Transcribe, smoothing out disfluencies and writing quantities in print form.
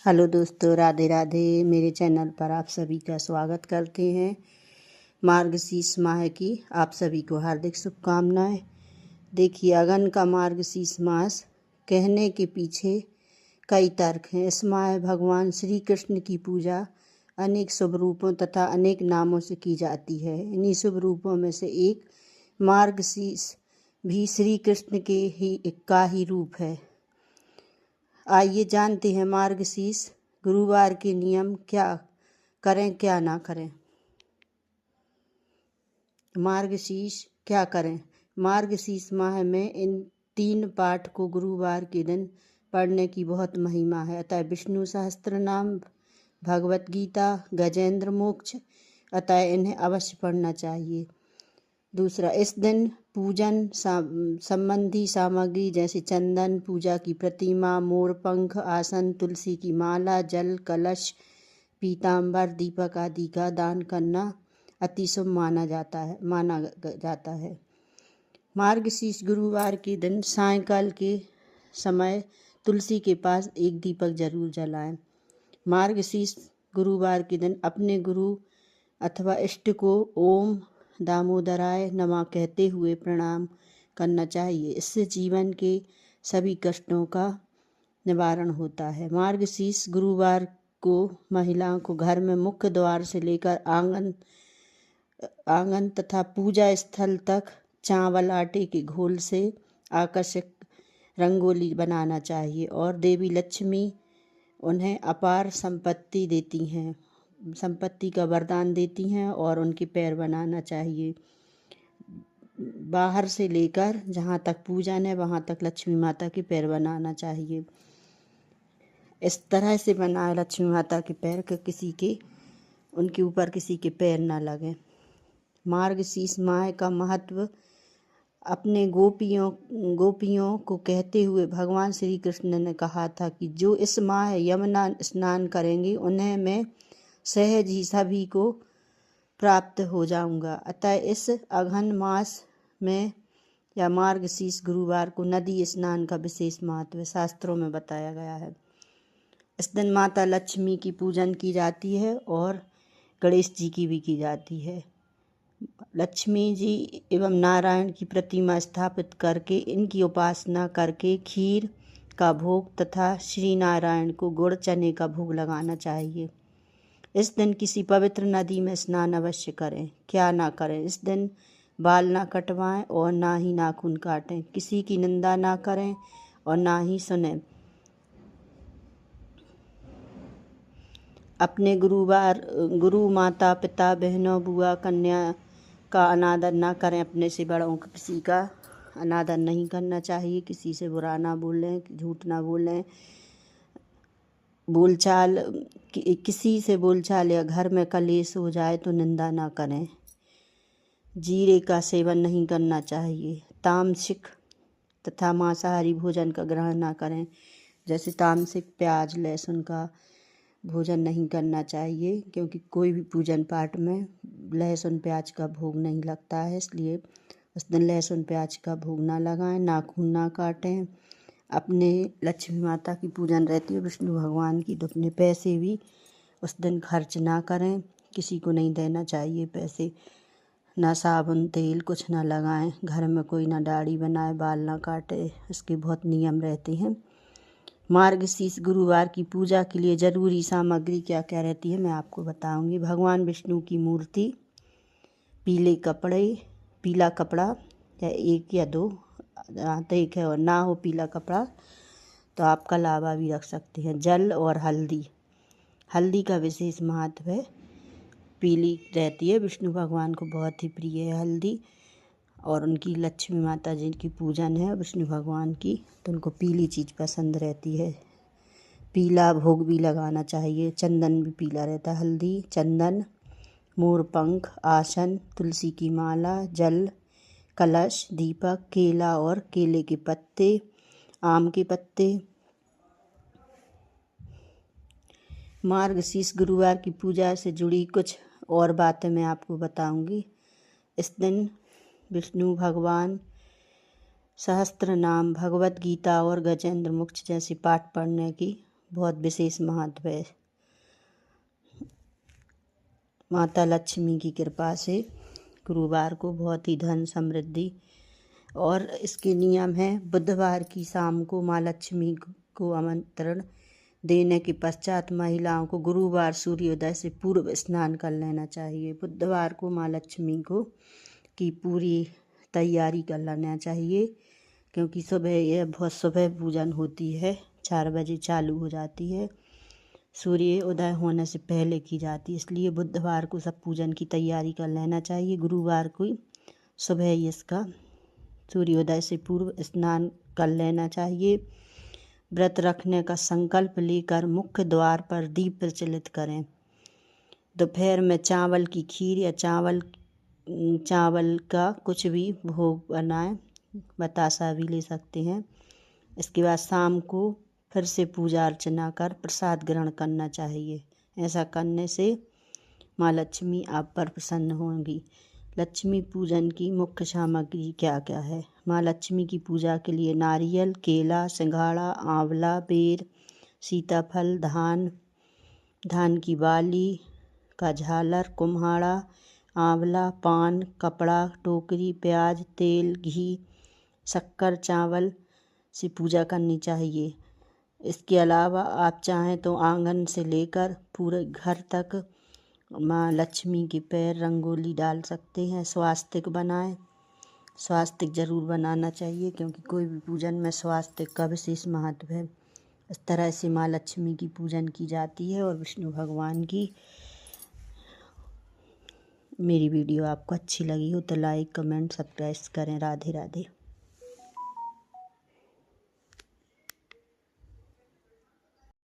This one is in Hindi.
हेलो दोस्तों, राधे राधे। मेरे चैनल पर आप सभी का स्वागत करते हैं। मार्गशीर्ष माह की आप सभी को हार्दिक शुभकामनाएं। देखिए, अगन का मार्गशीर्ष मास कहने के पीछे कई तर्क हैं। इस माह भगवान श्री कृष्ण की पूजा अनेक शुभ रूपों तथा अनेक नामों से की जाती है। इन्हीं शुभ रूपों में से एक मार्गशीर्ष भी श्री कृष्ण का ही रूप है। आइए जानते हैं मार्गशीर्ष गुरुवार के नियम, क्या करें क्या ना करें। मार्गशीर्ष क्या करें। मार्गशीर्ष माह में इन 3 पाठ को गुरुवार के दिन पढ़ने की बहुत महिमा है। अतः विष्णु सहस्त्र नाम, भगवत गीता, गजेंद्र मोक्ष, अतः इन्हें अवश्य पढ़ना चाहिए। दूसरा, इस दिन पूजन संबंधी सामग्री जैसे चंदन, पूजा की प्रतिमा, मोर पंख, आसन, तुलसी की माला, जल, कलश, पीताम्बर, दीपक आदि का दान करना अति शुभ माना जाता है। मार्गशीर्ष गुरुवार के दिन सायंकाल के समय तुलसी के पास एक दीपक जरूर जलाएं। मार्गशीर्ष गुरुवार के दिन अपने गुरु अथवा इष्ट को ओम दामोदराय नमः कहते हुए प्रणाम करना चाहिए। इससे जीवन के सभी कष्टों का निवारण होता है। मार्गशीर्ष गुरुवार को महिलाओं को घर में मुख्य द्वार से लेकर आंगन तथा पूजा स्थल तक चावल आटे के घोल से आकर्षक रंगोली बनाना चाहिए और देवी लक्ष्मी उन्हें अपार संपत्ति का वरदान देती हैं और उनके पैर बनाना चाहिए। बाहर से लेकर जहाँ तक पूजन है वहाँ तक लक्ष्मी माता के पैर बनाना चाहिए। इस तरह से बनाए लक्ष्मी माता के पैर के उनके ऊपर किसी के पैर ना लगे। मार्गशीर्ष माह का महत्व अपने गोपियों को कहते हुए भगवान श्री कृष्ण ने कहा था कि जो इस माह यमुना स्नान करेंगे उन्हें मैं सहज ही सभी को प्राप्त हो जाऊंगा। अतः इस अघन मास में या मार्गशीर्ष गुरुवार को नदी स्नान का विशेष महत्व शास्त्रों में बताया गया है। इस दिन माता लक्ष्मी की पूजन की जाती है और गणेश जी की भी की जाती है। लक्ष्मी जी एवं नारायण की प्रतिमा स्थापित करके इनकी उपासना करके खीर का भोग तथा श्री नारायण को गुड़ चने का भोग लगाना चाहिए। इस दिन किसी पवित्र नदी में स्नान अवश्य करें। क्या ना करें। इस दिन बाल ना कटवाएं और ना ही नाखून काटें। किसी की निंदा ना करें और ना ही सुनें। अपने गुरु माता पिता बहनों बुआ कन्या का अनादर ना करें। अपने से बड़ों का किसी का अनादर नहीं करना चाहिए। किसी से बुरा ना बोलें, झूठ ना बोलें। किसी से बोलचाल या घर में कलेश हो जाए तो निंदा ना करें। जीरे का सेवन नहीं करना चाहिए। तामसिक तथा मांसाहारी भोजन का ग्रहण ना करें। जैसे तामसिक प्याज लहसुन का भोजन नहीं करना चाहिए, क्योंकि कोई भी पूजन पाठ में लहसुन प्याज का भोग नहीं लगता है। इसलिए उस दिन लहसुन प्याज का भोग ना लगाएं। नाखून ना काटें। अपने लक्ष्मी माता की पूजन रहती है, विष्णु भगवान की, तो अपने पैसे भी उस दिन खर्च ना करें। किसी को नहीं देना चाहिए पैसे। ना साबुन तेल कुछ ना लगाएं। घर में कोई ना दाढ़ी बनाए, बाल ना काटे। इसके बहुत नियम रहते हैं। मार्गशीर्ष गुरुवार की पूजा के लिए जरूरी सामग्री क्या क्या रहती है मैं आपको बताऊंगी। भगवान विष्णु की मूर्ति, पीला कपड़ा या 1 या 2, तो एक है और ना हो पीला कपड़ा तो आप कलावा भी रख सकते हैं। जल और हल्दी का विशेष महत्व है। पीली रहती है, विष्णु भगवान को बहुत ही प्रिय है हल्दी, और उनकी लक्ष्मी माता जी की पूजन है विष्णु भगवान की, तो उनको पीली चीज़ पसंद रहती है। पीला भोग भी लगाना चाहिए। चंदन भी पीला रहता है। हल्दी, चंदन, मोर पंख, आसन, तुलसी की माला, जल, कलश, दीपक, केला और केले के पत्ते, आम के पत्ते। मार्गशीर्ष गुरुवार की पूजा से जुड़ी कुछ और बातें मैं आपको बताऊंगी। इस दिन विष्णु भगवान सहस्त्र नाम, भगवत गीता और गजेंद्र मोक्ष जैसे पाठ पढ़ने की बहुत विशेष महत्व है। माता लक्ष्मी की कृपा से गुरुवार को बहुत ही धन समृद्धि, और इसके नियम है बुधवार की शाम को माँ लक्ष्मी को आमंत्रण देने के पश्चात महिलाओं को गुरुवार सूर्योदय से पूर्व स्नान कर लेना चाहिए। बुधवार को माँ लक्ष्मी को की पूरी तैयारी कर लेना चाहिए, क्योंकि बहुत सुबह पूजन होती है, 4 बजे चालू हो जाती है, सूर्य उदय होने से पहले की जाती है। इसलिए बुधवार को सब पूजन की तैयारी कर लेना चाहिए। गुरुवार को सुबह ही इसका सूर्योदय से पूर्व स्नान कर लेना चाहिए। व्रत रखने का संकल्प लेकर मुख्य द्वार पर दीप प्रज्वलित करें। दोपहर में चावल की खीर या चावल का कुछ भी भोग बनाएं, बतासा भी ले सकते हैं। इसके बाद शाम को फिर से पूजा अर्चना कर प्रसाद ग्रहण करना चाहिए। ऐसा करने से माँ लक्ष्मी आप पर प्रसन्न होंगी। लक्ष्मी पूजन की मुख्य सामग्री क्या क्या है? माँ लक्ष्मी की पूजा के लिए नारियल, केला, सिंघाड़ा, आंवला, बेर, सीताफल, धान की बाली का झालर, कुम्हाड़ा, आंवला, पान, कपड़ा, टोकरी, प्याज, तेल, घी, शक्कर, चावल से पूजा करनी चाहिए। इसके अलावा आप चाहें तो आंगन से लेकर पूरे घर तक माँ लक्ष्मी के पैर रंगोली डाल सकते हैं। स्वास्तिक बनाएं, स्वास्तिक जरूर बनाना चाहिए, क्योंकि कोई भी पूजन में स्वास्तिक का विशेष महत्व है। इस तरह से माँ लक्ष्मी की पूजन की जाती है और विष्णु भगवान की। मेरी वीडियो आपको अच्छी लगी हो तो लाइक, कमेंट, सब्सक्राइब करें। राधे राधे।